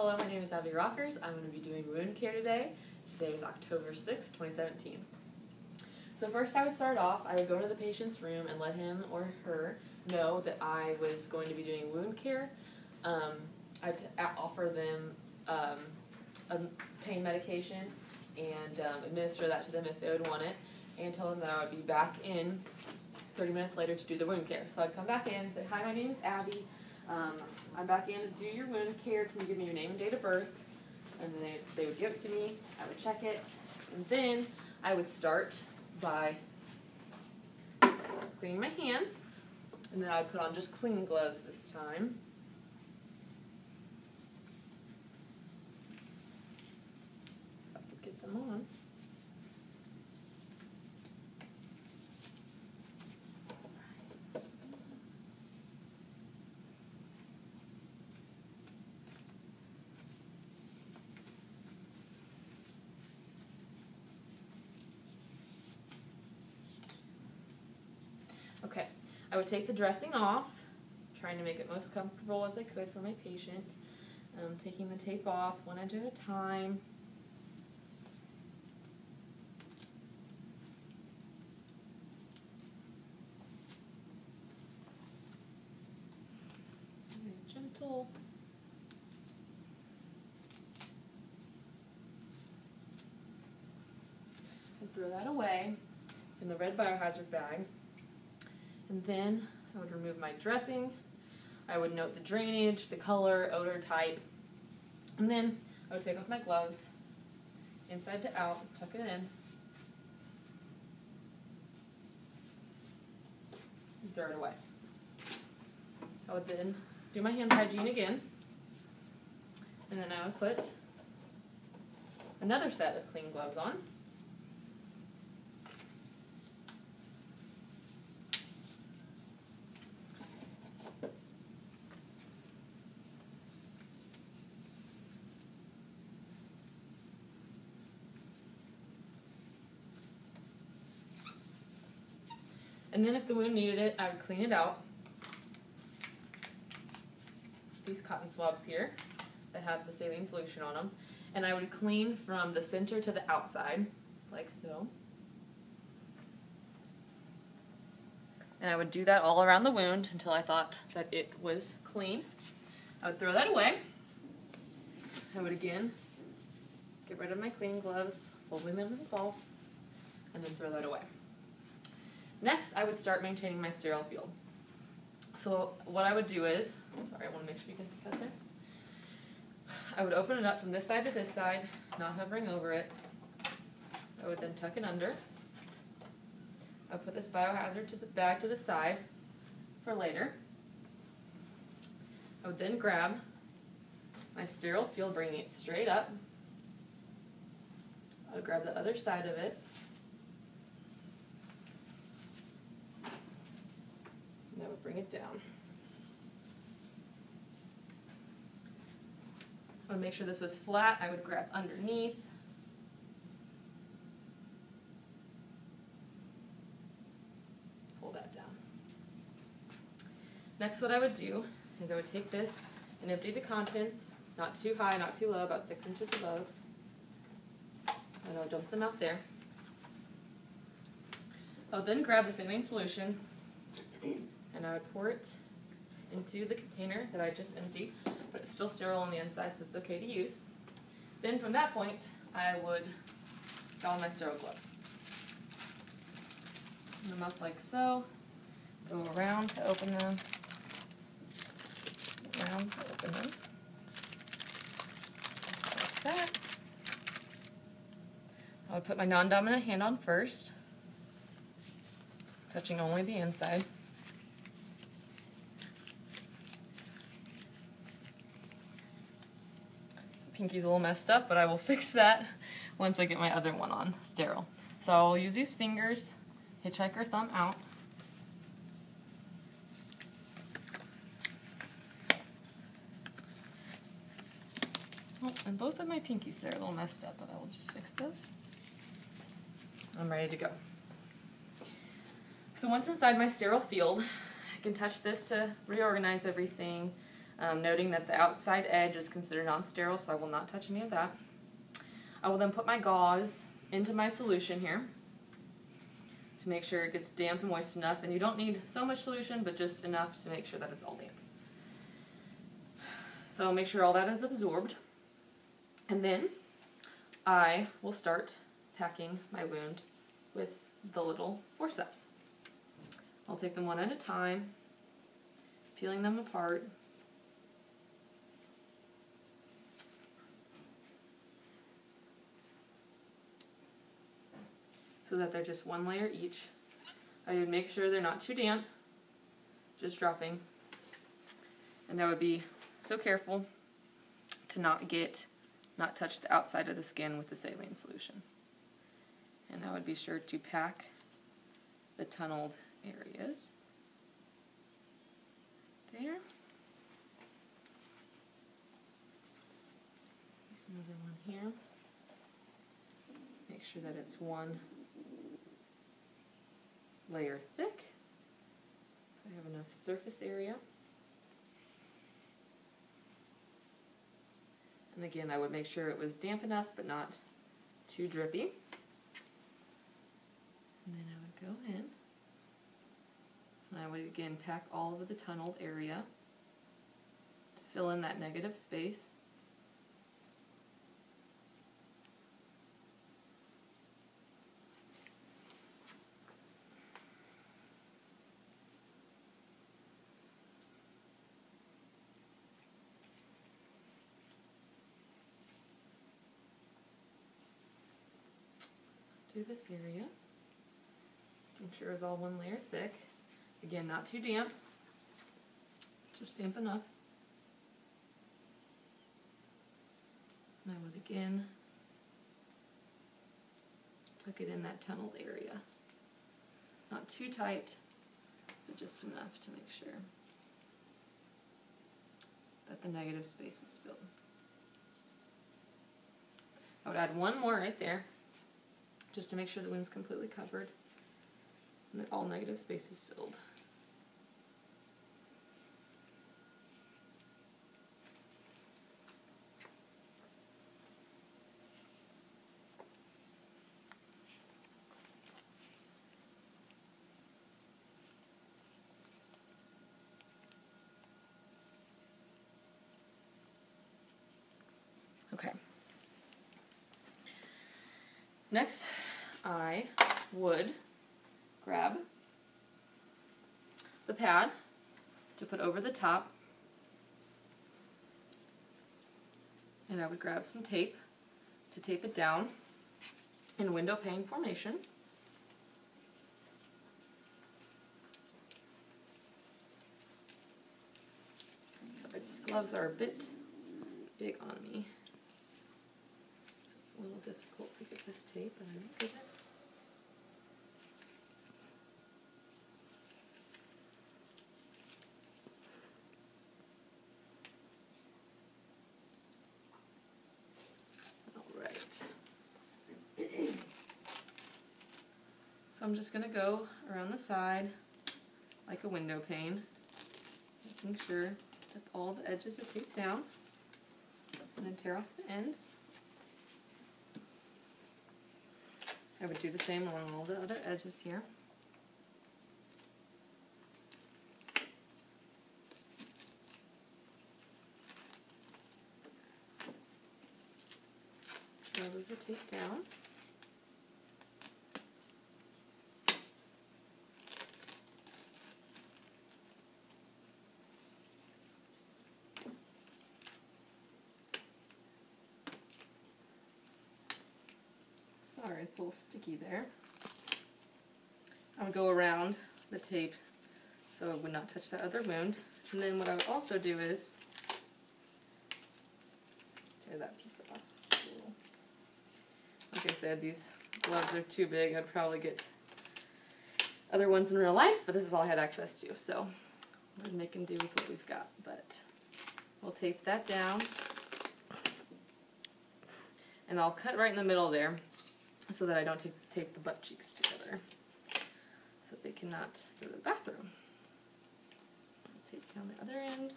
Hello, my name is Abby Rockers. I'm going to be doing wound care today. Today is October 6, 2017. So first I would start off, I would go to the patient's room and let him or her know that I was going to be doing wound care. I'd offer them a pain medication and administer that to them if they would want it, and tell them that I would be back in 30 minutes later to do the wound care. So I'd come back in and say, "Hi, my name is Abby. I'm back in to do your wound care. Can you give me your name and date of birth?" And then they would give it to me. I would check it. And then I would start by cleaning my hands. And then I would put on just clean gloves this time. If I could get them on. Okay, I would take the dressing off, trying to make it most comfortable as I could for my patient. Taking the tape off one edge at a time. Very gentle. And throw that away in the red biohazard bag. And then I would remove my dressing. I would note the drainage, the color, odor type. And then I would take off my gloves, inside to out, tuck it in, and throw it away. I would then do my hand hygiene again. And then I would put another set of clean gloves on. And then if the wound needed it, I would clean it out. These cotton swabs here that have the saline solution on them. And I would clean from the center to the outside, like so. And I would do that all around the wound until I thought that it was clean. I would throw that away. I would again get rid of my clean gloves, folding them in the ball, and then throw that away. Next, I would start maintaining my sterile field. So what I would do is, sorry, I want to make sure you can see that there. I would open it up from this side to this side, not hovering over it. I would then tuck it under. I would put this biohazard to the bag to the side for later. I would then grab my sterile field, bringing it straight up. I would grab the other side of it. And I would bring it down. I would make sure this was flat. I would grab underneath. Pull that down. Next, what I would do is I would take this and empty the contents, not too high, not too low, about 6 inches above. And I would dump them out there. I would then grab the saline solution and I would pour it into the container that I just emptied, but it's still sterile on the inside, so it's okay to use. Then from that point, I would don my sterile gloves. Open them up like so, go around to open them, around to open them, like that. I would put my non-dominant hand on first, touching only the inside. Pinky's a little messed up, but I will fix that once I get my other one on sterile. So I'll use these fingers, hitchhiker thumb out. Oh, and both of my pinkies there are a little messed up, but I will just fix those. I'm ready to go. So once inside my sterile field, I can touch this to reorganize everything. noting that the outside edge is considered non-sterile, so I will not touch any of that. I will then put my gauze into my solution here to make sure it gets damp and moist enough, and you don't need so much solution, but just enough to make sure that it's all damp. So I'll make sure all that is absorbed, and then I will start packing my wound with the little forceps. I'll take them one at a time, peeling them apart. So that they're just one layer each. I would make sure they're not too damp, just dropping. And I would be so careful to not touch the outside of the skin with the saline solution. And I would be sure to pack the tunneled areas. There. There's another one here. Make sure that it's one layer thick, so I have enough surface area. And again, I would make sure it was damp enough but not too drippy. And then I would go in, and I would again pack all over the tunneled area to fill in that negative space. Do this area. Make sure it's all one layer thick. Again, not too damp, just damp enough. And I would again tuck it in that tunneled area. Not too tight, but just enough to make sure that the negative space is filled. I would add one more right there, just to make sure the wound's completely covered and that all negative space is filled. Okay. Next, I would grab the pad to put over the top, and I would grab some tape to tape it down in window pane formation. Sorry, these gloves are a bit big on me. A little difficult to get this tape, but I'm good at it. Alright. So I'm just going to go around the side like a window pane, making sure that all the edges are taped down, and then tear off the ends. I would do the same along all the other edges here. Make sure those are taped down. Sorry, it's a little sticky there. I would go around the tape so it would not touch that other wound. And then what I would also do is tear that piece off. Like I said, these gloves are too big. I'd probably get other ones in real life, but this is all I had access to, so we'll make and do with what we've got. But we'll tape that down, and I'll cut right in the middle there, so that I don't tape the butt cheeks together, so they cannot go to the bathroom. I'll tape down the other end.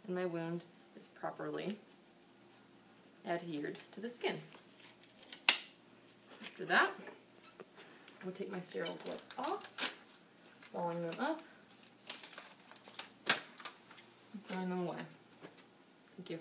and my wound is properly adhered to the skin. After that, I will take my sterile gloves off, balling them up, and throwing them away. Thank you.